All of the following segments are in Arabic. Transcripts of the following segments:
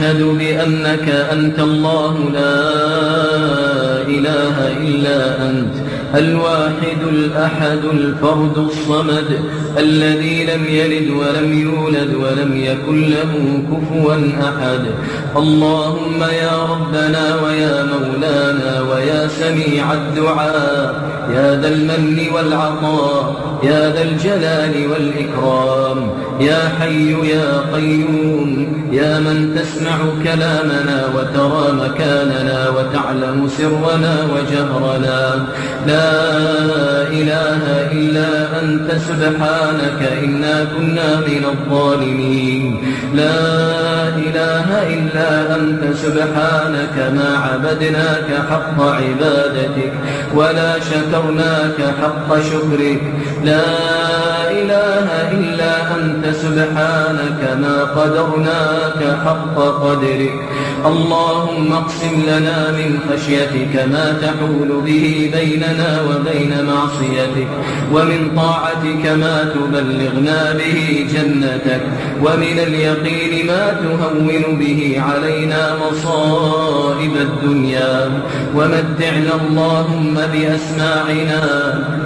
أشهد بأنك أنت الله لا إله إلا أنت الواحد الأحد الفرد الصمد الذي لم يلد ولم يولد ولم يكن له كفوا أحد. اللهم يا ربنا ويا مولانا ويا سميع الدعاء يا ذا المن والعطاء يا ذا الجلال والإكرام يا حي يا قيوم يا من تسمع كلامنا وترى مكاننا وتعلم سرنا وجهرنا، لا إله إلا أنت سبحانك إنا كنا من الظالمين. لا إله إلا أنت سبحانك ما عبدناك حق عبادتك ولا شكرناك حق شكرك. لا إله إلا أنت سبحانك ما قدرناك حق قدرك. اللهم اقسم لنا من خشيتك ما تحول به بيننا وبين معصيتك، ومن طاعتك ما تبلغنا به جنتك، ومن اليقين ما تهون به علينا مصائب الدنيا. ومتعنا اللهم بأسماعنا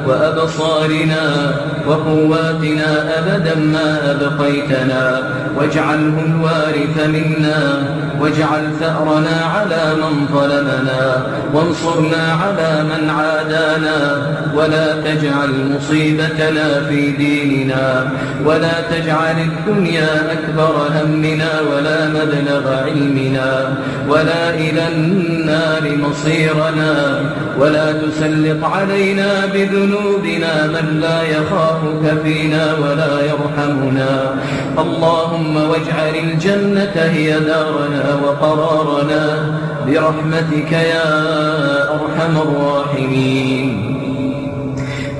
وأبصارنا وقواتنا أبدا ما أبقيتنا، واجعله الوارث منا، واجعل ثأرنا على من ظلمنا، وانصرنا على من عادانا، ولا تجعل مصيبتنا في ديننا، ولا تجعل الدنيا أكبر همنا ولا مبلغ علمنا ولا إلى النار مصيرنا، ولا تسلط علينا بذنوبنا من لا يخافك فينا ولا يرحمنا. اللهم واجعل الجنة هي دارنا وقرارنا برحمتك يا أرحم الراحمين.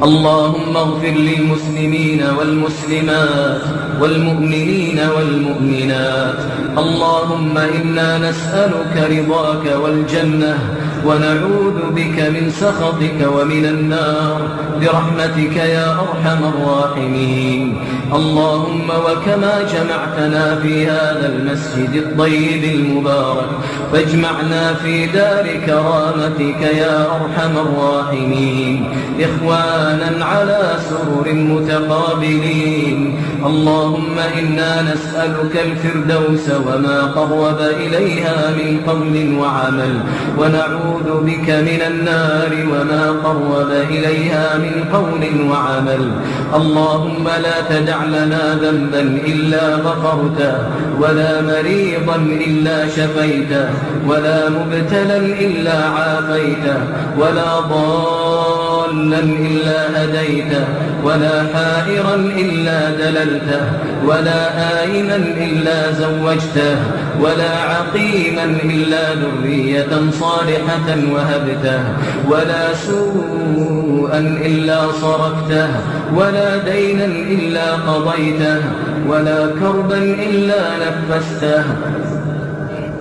اللهم اغفر للمسلمين والمسلمات والمؤمنين والمؤمنات. اللهم إنا نسألك رضاك والجنة ونعوذ بك من سخطك ومن النار برحمتك يا أرحم الراحمين. اللهم وكما جمعتنا في هذا المسجد الطيب المبارك فاجمعنا في دار كرامتك يا أرحم الراحمين، إخوانا على سرر متقابلين. اللهم إنا نسألك الفردوس وما قرب إليها من قول وعمل، ونعوذ بك من النار وما قرب إليها من قول وعمل. اللهم لا تدع لنا ذنبا إلا غفرته، ولا مريضا إلا شفيته، ولا مبتلا إلا عافيته، ولا ضالا إلا هديته، ولا حائرا إلا دللته، ولا آئما إلا زوجته، ولا عقيما إلا ذرية صالحة وهبته، ولا سوءا إلا صرفته، ولا دينا إلا قضيته، ولا كربا إلا نفسته.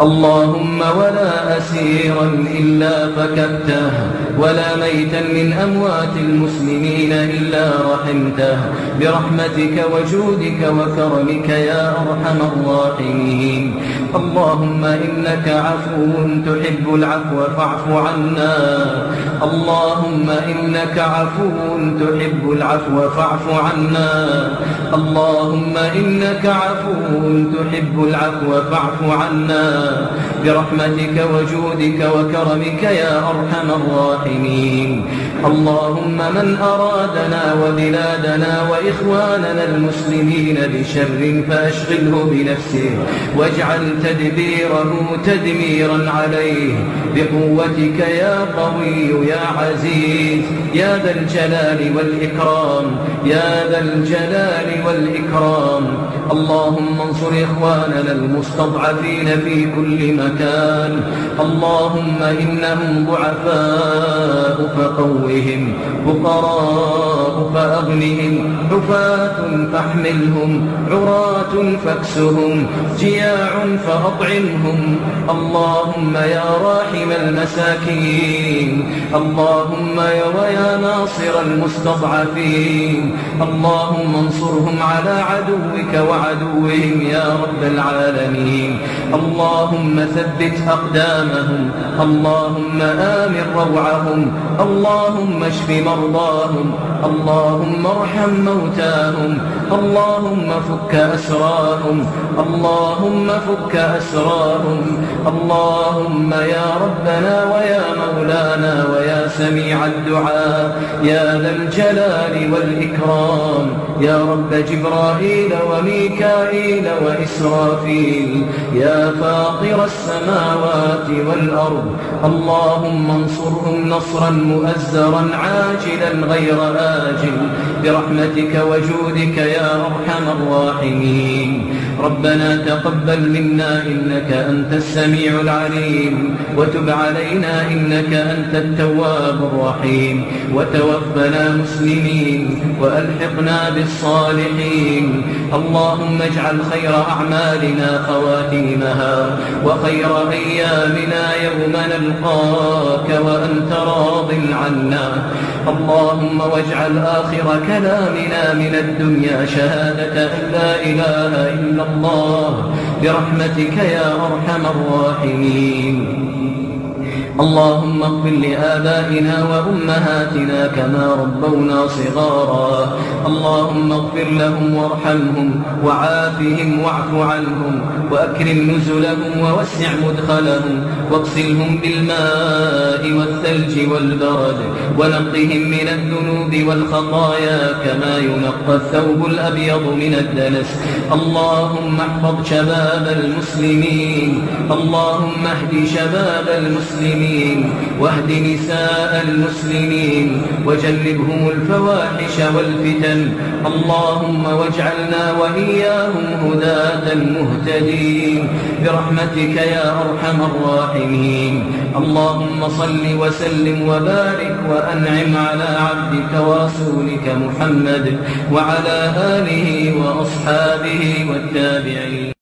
اللهم ولا أسيرا إلا فككته، ولا ميتا من أموات المسلمين إلا رحمته برحمتك وجودك وكرمك يا أرحم الراحمين. اللهم إنك عفو تحب العفو فاعف عنا. اللهم إنك عفو تحب العفو فاعف عنا. اللهم إنك عفو تحب العفو فاعف عنا برحمتك وجودك وكرمك يا أرحم الراحمين. اللهم من أرادنا وبلادنا وإخواننا المسلمين بشر فأشغله بنفسه، واجعل تدبيره تدميرا عليه بقوتك يا قوي يا عزيز يا ذا الجلال والإكرام يا ذا الجلال والإكرام. اللهم انصر إخواننا المستضعفين في كل مكان. اللهم إنهم ضعفاء فقوهم، فقراء فأغنهم، حفاة فاحملهم، عراة فاكسهم، جياع فأطعمهم. اللهم يا راحم المساكين، اللهم ويا ناصر المستضعفين، اللهم انصرهم على عدوك عدوهم يا رب العالمين. اللهم ثبت أقدامهم، اللهم آمن روعهم، اللهم اشف مرضاهم، اللهم ارحم موتاهم، اللهم فك أسراهم، اللهم فك أسراهم. اللهم يا ربنا ويا مولانا ويا سميع الدعاء يا ذا الجلال والإكرام، يا رب جبرائيل وميكائيل وإسرافيل، يا فاطر السماوات والأرض، اللهم انصرهم نصرا مؤزرا عاجلا غير آجل برحمتك وجودك يا أرحم الراحمين. ربنا تقبل منا إنك أنت السميع العليم، وتب علينا إنك أنت التواب الرحيم، وتوفنا مسلمين وألحقنا بالصالحين. اللهم اجعل خير أعمالنا خواتيمها، وخير أيامنا يوم نلقاك وأنت راض عنا. اللهم واجعل آخر كلامنا من الدنيا شهادة أن لا إله إلا الله برحمتك يا أرحم الراحمين. اللهم اغفر لآبائنا وأمهاتنا كما ربونا صغارا، اللهم اغفر لهم وارحمهم وعافهم واعف عنهم وأكرم نزلهم ووسع مدخلهم واغسلهم بالماء والثلج والبرد ونقهم من الذنوب والخطايا كما ينقى الثوب الأبيض من الدنس. اللهم احفظ شباب المسلمين، اللهم اهد شباب المسلمين واهد نساء المسلمين وجنبهم الفواحش والفتن. اللهم واجعلنا وإياهم هداة مهتدين برحمتك يا أرحم الراحمين. اللهم صل وسلم وبارك وأنعم على عبدك ورسولك محمد وعلى آله وأصحابه والتابعين.